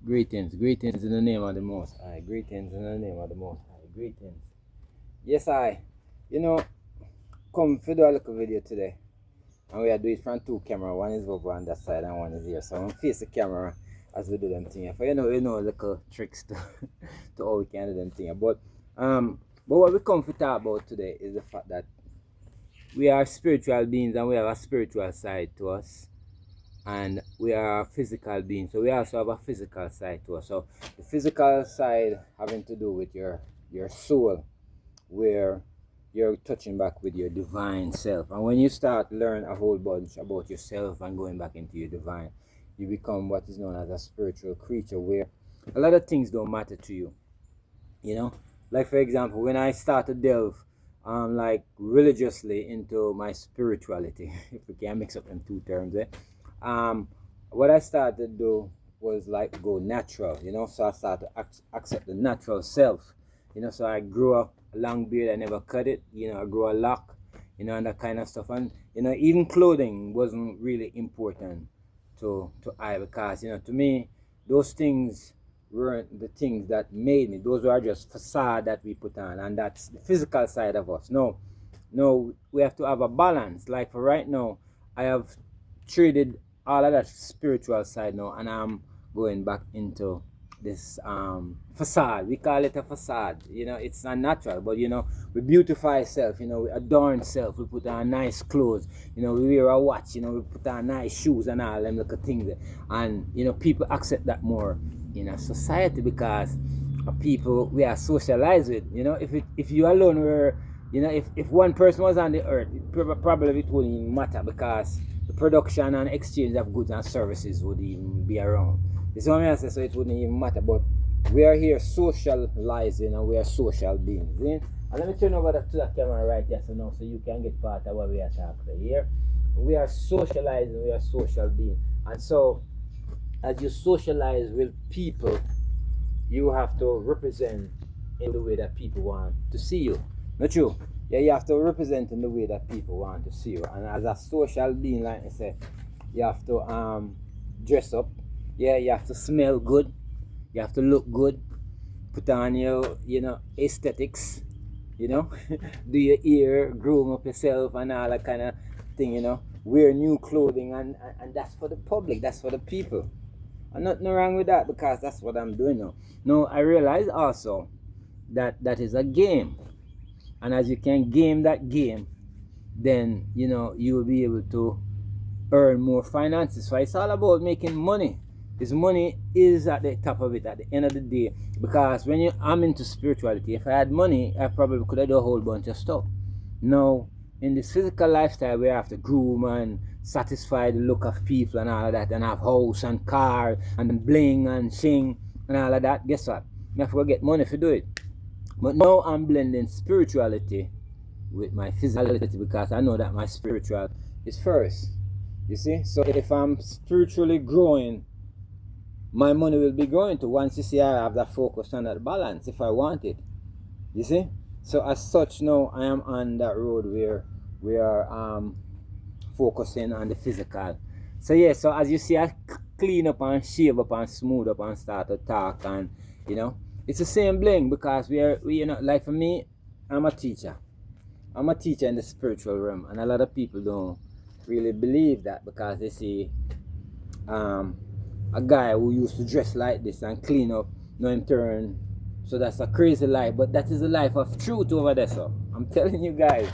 Greetings, greetings in the name of the Most High. Greetings in the name of the Most High. Greetings. Yes, I. You know, come for do a little video today. And we are doing it from two camera. One is over on that side and one is here. So I'm face the camera as we do them thing. For you know little tricks to to how we can do them thing. But what we come to talk about today is the fact that we are spiritual beings and we have a spiritual side to us, and we are physical beings, so we also have a physical side to us. So the physical side having to do with your soul, where you're touching back with your divine self. And when you start learn a whole bunch about yourself and going back into your divine, you become what is known as a spiritual creature, where a lot of things don't matter to you. You know, like for example, when I start to delve like religiously into my spirituality, if we can mix up them two terms, um what I started to do was like go natural, so I started to accept the natural self. So I grew up a long beard, I never cut it. I grew a lock, and that kind of stuff. And even clothing wasn't really important to I, because to me those things weren't the things that made me. Those were just facade that we put on, and that's the physical side of us. No, we have to have a balance. Like for right now, I have traded all of that spiritual side now, and I'm going back into this facade. We call it a facade. It's not natural, but we beautify self. We adorn self. We put on nice clothes. We wear a watch. We put on nice shoes and all them little things. And people accept that more in a society, because people we are socialized with. If you alone were, if one person was on the earth, probably it wouldn't even matter, because the production and exchange of goods and services would even be around. You see what I say? So it wouldn't even matter. But we are here socializing, and we are social beings. And let me turn over to the camera right here, so you can get part of what we are talking here. We are socializing, we are social beings. And so as you socialize with people, you have to represent in the way that people want to see you. Not true? Yeah, you have to represent in the way that people want to see you. And as a social being, like I said, you have to dress up. Yeah, you have to smell good. You have to look good. Put on your, aesthetics. Do your ear, groom up yourself, and all that kind of thing. Wear new clothing, and that's for the public. That's for the people. And nothing wrong with that, because that's what I'm doing now. Now I realize also that that is a game, and as you can game that game, then you will be able to earn more finances. So it's all about making money. This money is at the top of it at the end of the day, because when I'm into spirituality, if I had money, I probably could have done a whole bunch of stuff. Now, in this physical lifestyle, where I have to groom and satisfy the look of people and all of that, and have house and car and bling and sing and all of that, guess what? I have to go get money to do it. But now I'm blending spirituality with my physicality, because I know that my spiritual is first. You see? So if I'm spiritually growing, my money will be growing too. Once you see I have that focus on that balance, if I want it. You see? So as such, now I am on that road where we are focusing on the physical. So yeah, so as you see, I clean up and shave up and smooth up and start to talk, and it's the same bling, because we like for me, I'm a teacher. I'm a teacher in the spiritual realm, and a lot of people don't really believe that, because they see a guy who used to dress like this and clean up, no in turn. So that's a crazy life, but that is the life of truth over there. So I'm telling you guys,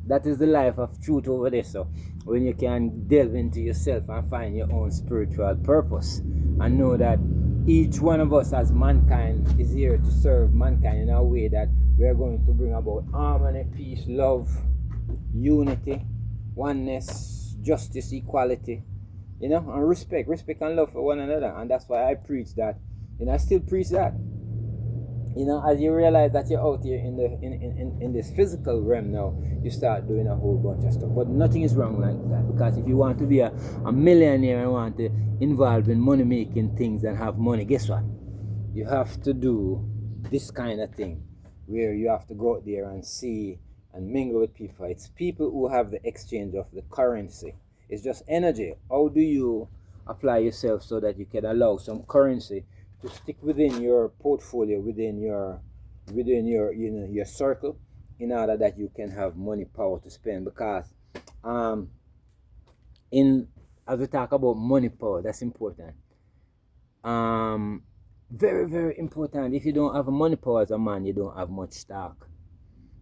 that is the life of truth over there. So when you can delve into yourself and find your own spiritual purpose, and know that each one of us as mankind is here to serve mankind in a way that we are going to bring about harmony, peace, love, unity, oneness, justice, equality, and respect and love for one another. And that's why I preach that. I still preach that. As you realize that you're out here in the in this physical realm now, you start doing a whole bunch of stuff. But nothing is wrong like that, because if you want to be a millionaire and want to involve in money making things and have money, guess what? You have to do this kind of thing, where you have to go out there and see and mingle with people. It's people who have the exchange of the currency. It's just energy. How do you apply yourself so that you can allow some currency to stick within your portfolio, within your your circle, in order that you can have money power to spend. Because um in as we talk about money power, that's important. um Very, very important. If you don't have money power as a man, you don't have much stock.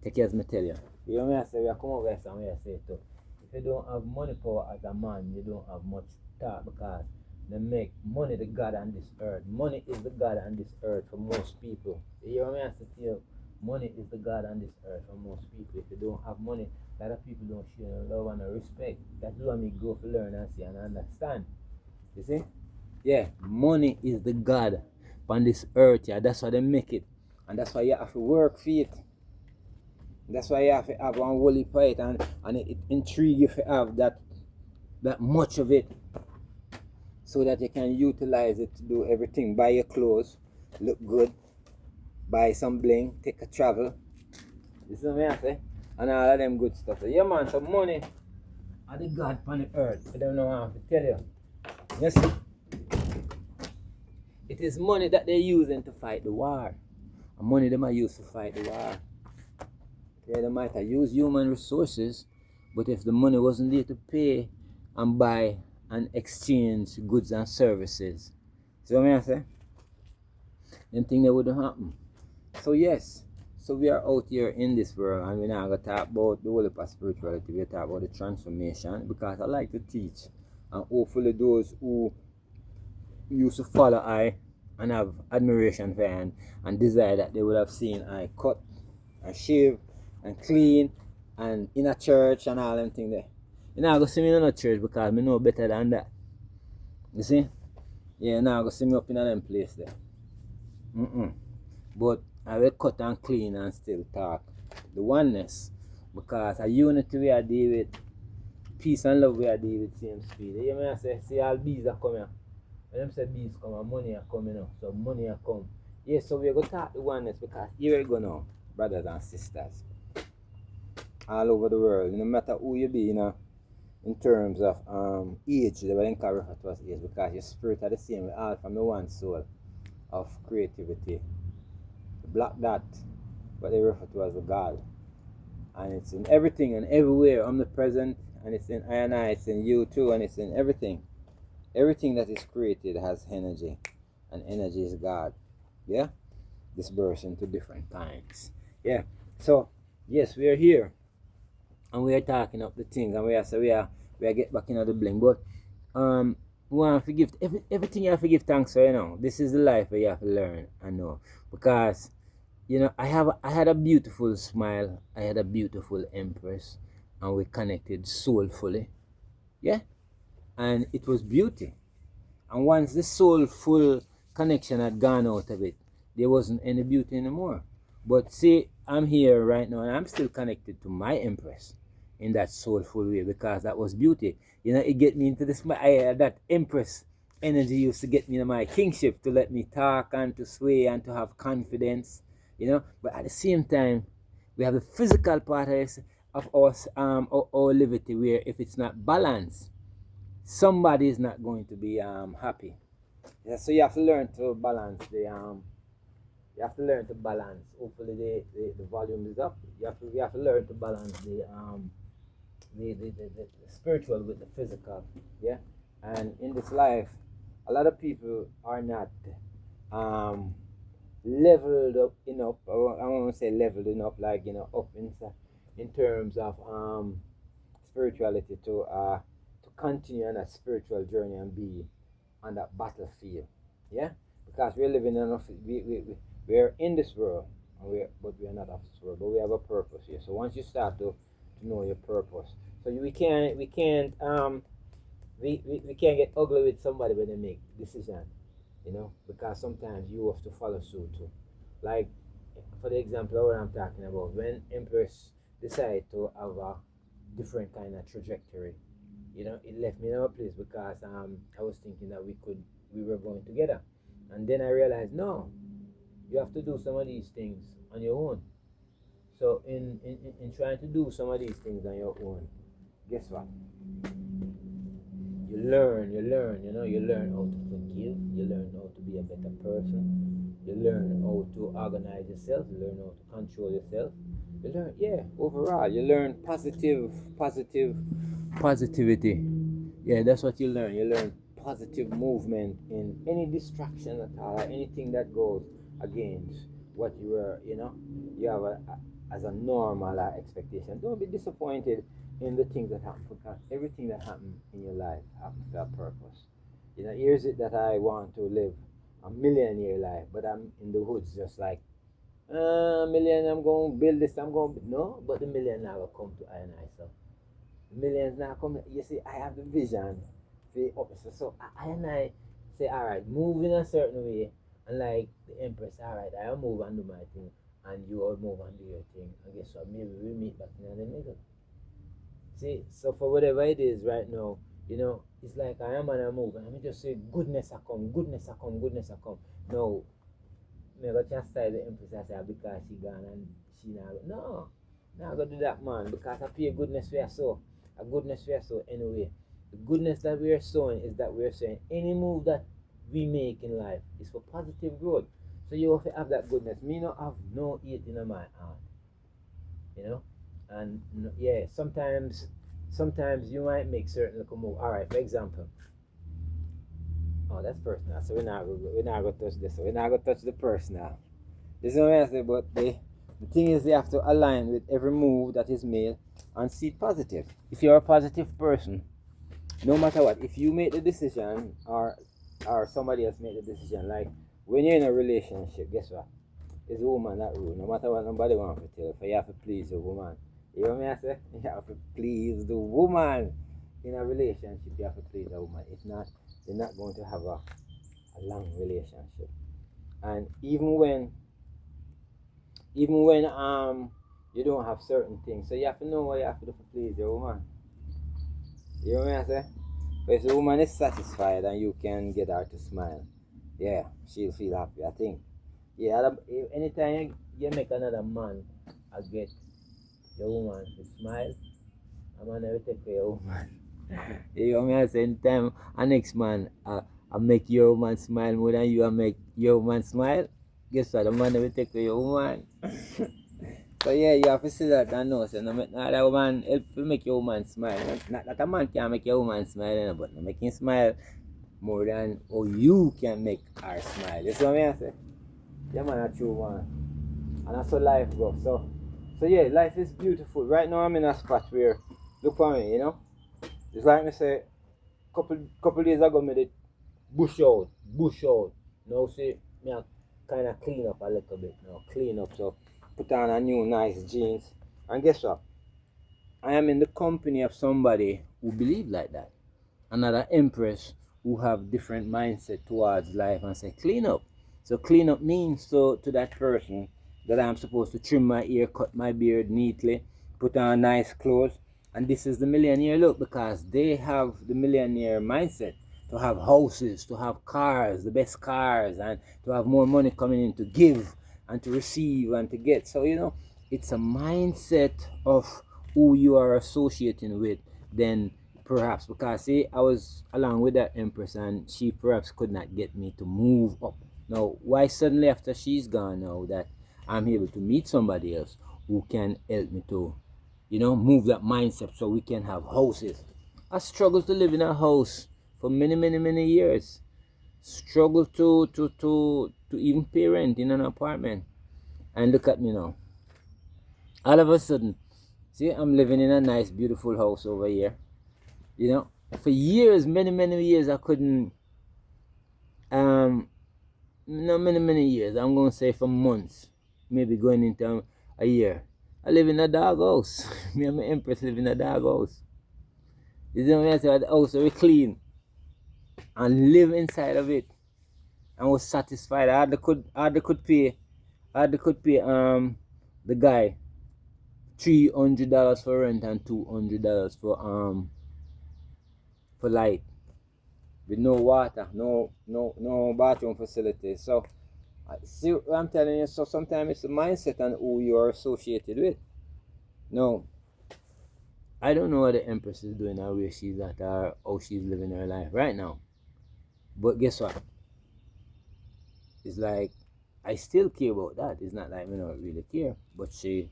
Take care as me tell you. You know me I say, we are come over here and we are say too. If you don't have money power as a man, you don't have much stock, because they make money the God on this earth. Money is the God on this earth for most people. You hear me I say to you? Money is the God on this earth for most people. If you don't have money, a lot of people don't show you love and respect. That's why me go to learn and see and understand. You see? Yeah, money is the God on this earth. Yeah, that's why they make it. And that's why you have to work for it. That's why you have to have one holy fight, and it intrigues you to have that much of it, so that you can utilize it to do everything. Buy your clothes, look good, buy some bling, take a travel. You see what I say? And all of them good stuff. So, yeah man, some money are the God on the earth. I don't know how to tell you. Yes, it is money that they're using to fight the war. And money they might use to fight the war. Yeah, they might have used human resources, but if the money wasn't there to pay and buy and exchange goods and services, see what I say? Then things that wouldn't happen. So yes, so we are out here in this world, and we're not going to talk about the whole of spirituality. We're talk about the transformation, because I like to teach, and hopefully those who used to follow I and have admiration for and desire that they would have seen I cut and shave and clean and in a church and all them things there. You know, I go see me in a church because I know better than that. You see? Yeah, now I go see me up in a them place there. But I will cut and clean and still talk the oneness, because a unity we are deal with, peace and love we are deal with same speed. You hear me I say, see all bees are coming. When them say bees come and money are coming up, so money are come. Yeah, so we're going to talk the oneness, because here we go now, brothers and sisters, all over the world, no matter who you be, in terms of age, they will encourage refer to as age, because your spirit are the same, we all from the one soul of creativity. The black dot, what they refer to as the God. And it's in everything and everywhere, omnipresent, and it's in I and I, it's in you too, and it's in everything. Everything that is created has energy, and energy is God. Yeah? Dispersed into different kinds. Yeah. So, yes, we are here, and we are talking up the things, and we are get back into the bling. But we want to give everything you have to give thanks for, This is the life where you have to learn and know. Because I had a beautiful smile, I had a beautiful empress, and we connected soulfully. Yeah? And it was beauty. And once the soulful connection had gone out of it, there wasn't any beauty anymore. But see, I'm here right now and I'm still connected to my empress in that soulful way, because that was beauty. It get me into this, that empress energy used to get me in my kingship, to let me talk and to sway and to have confidence, But at the same time, we have the physical part of us, our liberty, where if it's not balanced, somebody is not going to be happy. Yeah, so you have to learn to balance you have to learn to balance. Hopefully the volume is up. You have to learn to balance the spiritual with the physical. Yeah. And in this life, a lot of people are not leveled up enough. I want to say leveled enough, like up in terms of spirituality to continue on a spiritual journey and be on that battlefield. Yeah? Because we're living in we're in this world, but we are not of this world, but we have a purpose here. So once you start to know your purpose, so we can't get ugly with somebody when they make decision, because sometimes you have to follow suit too. Like, for the example of what I'm talking about, when Empress decided to have a different kind of trajectory, it left me in a place, because I was thinking that we were going together, and then I realized, no, you have to do some of these things on your own. So in trying to do some of these things on your own, guess what? you know, you learn how to forgive, you learn how to be a better person, you learn how to organize yourself, you learn how to control yourself, you learn, yeah, overall, you learn positivity. Yeah, that's what you learn. You learn positive movement in any distraction at all, anything that goes against what you were, you know, you have as a normal expectation. Don't be disappointed in the things that happen because everything that happens in your life happens for a purpose. You know, here's it that I want to live a million-year life, but I'm in the woods just like, million, I'm going to build this, I'm going to, no, but the million now will come to I and I, so millions now come. You see, I have the vision for the opposite. So I and I say, all right, move in a certain way, and like the Empress, all right, I'll move and do my thing, and you all move and do your thing. And guess what? Maybe we meet back in the middle. See, so for whatever it is right now, you know, it's like I am on a move, and I just say, goodness I come, goodness I come, goodness I come. No, me go chastise the Empress I say because she gone and she now no. Now I go do that man because I pay goodness we are so. A goodness we are so anyway. The goodness that we are sowing is that we are saying any move that we make in life is for positive growth. So you have to have that goodness. Me not have no hate in my heart. You know? And yeah, sometimes you might make certain little move. Alright, for example. Oh, that's personal. So we're not gonna touch this. So we're not gonna touch the personal. This is what I say, but the thing is, you have to align with every move that is made and see it positive. If you're a positive person, no matter what, if you make the decision or somebody else make the decision, like when you're in a relationship, guess what? It's a woman that rule. No matter what nobody wants to tell, you have to please the woman. You know what I say? You have to please the woman. In a relationship, you have to please the woman. If not, you're not going to have a long relationship. And even when you don't have certain things, so you have to know what you have to do to please your woman. You know what I say? If the woman is satisfied and you can get her to smile, yeah, she'll feel happy, I think. Yeah, anytime you make another man I get your woman to smile, I'm gonna never take care of your woman. You know what I say? Anytime a next man I make your woman smile more than you I make your woman smile, guess what? The man never take care of your woman. So yeah, you have to see that and know. So no make another woman help to make your woman smile. Not that a man can make your woman smile, but no make him smile more than how you can make her smile. You see what I say? Yeah man, a true one. And that's how life goes. So yeah, life is beautiful. Right now I'm in a spot where look for me, you know? It's like me say couple days ago me did bush out. Now see me I kinda clean up a little bit now. Clean up, so put on a new nice jeans. And guess what? I am in the company of somebody who believe like that. Another empress who have different mindset towards life and say clean up. So clean up means so to that person that I'm supposed to trim my hair, cut my beard neatly, put on nice clothes, and this is the millionaire look because they have the millionaire mindset to have houses, to have cars, the best cars, and to have more money coming in to give and to receive and to get. So you know, it's a mindset of who you are associating with. Then perhaps because see I was along with that empress and she perhaps could not get me to move up. Now why suddenly after she's gone now that I'm able to meet somebody else who can help me to, you know, move that mindset so we can have houses. I struggled to live in a house for many years. Struggle to even pay rent in an apartment. And look at me now. All of a sudden, see, I'm living in a nice beautiful house over here. You know, for years, many years, I couldn't. No, many years. I'm gonna say for months, maybe going into a year. I live in a dog house. Me and my empress live in a dog house. You know what I say? The house very clean and live inside of it and was satisfied. I hardly could pay the guy $300 for rent and $200 for light, with no water, no bathroom facilities. So I see what I'm telling you. So sometimes it's the mindset and who you are associated with. No, I don't know what the Empress is doing or where she's at or how she's living her life right now. But guess what? It's like I still care about that. It's not like we don't really care. But they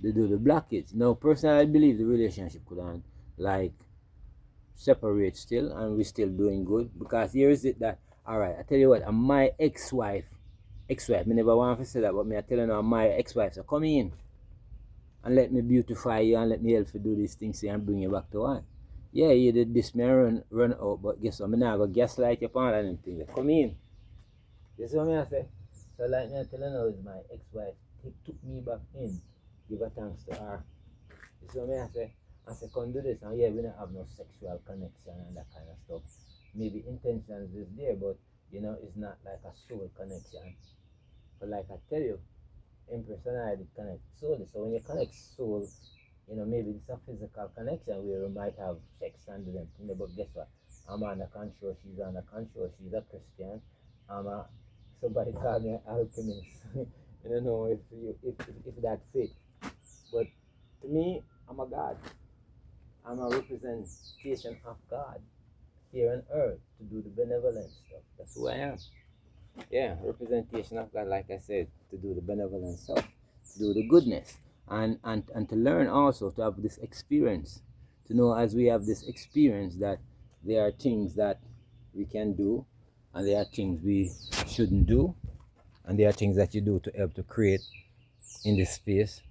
do the blockage. Now personally I believe the relationship could like separate still and we're still doing good. Because here is it that alright, I tell you what, my ex-wife, me never want to say that, but me I tell you now my ex-wife, so come in and let me beautify you and let me help you do these things here and bring you back to one. Yeah, you did this, me run out, but guess what? I'm not going to gaslight you upon and things. Come in. You see what I say? So like me I tell you now is my ex-wife took me back in. Give a thanks to her. You see what I say? I say, come do this. And yeah, we don't have no sexual connection and that kind of stuff. Maybe intentions is there, but you know, it's not like a soul connection. But like I tell you, Empress and I did connect soul. So when you connect soul, you know, maybe it's a physical connection where we might have sex and do them things, but guess what? I'm under control, she's under control, she's a Christian. Somebody called me an alchemist. I don't know if that fit. But to me, I'm a God. I'm a representation of God here on earth to do the benevolent stuff. That's who I am. Yeah, representation of God, like I said, to do the benevolent stuff, to do the goodness, and to learn also to have this experience, to know as we have this experience that there are things that we can do, and there are things we shouldn't do, and there are things that you do to help to create in this space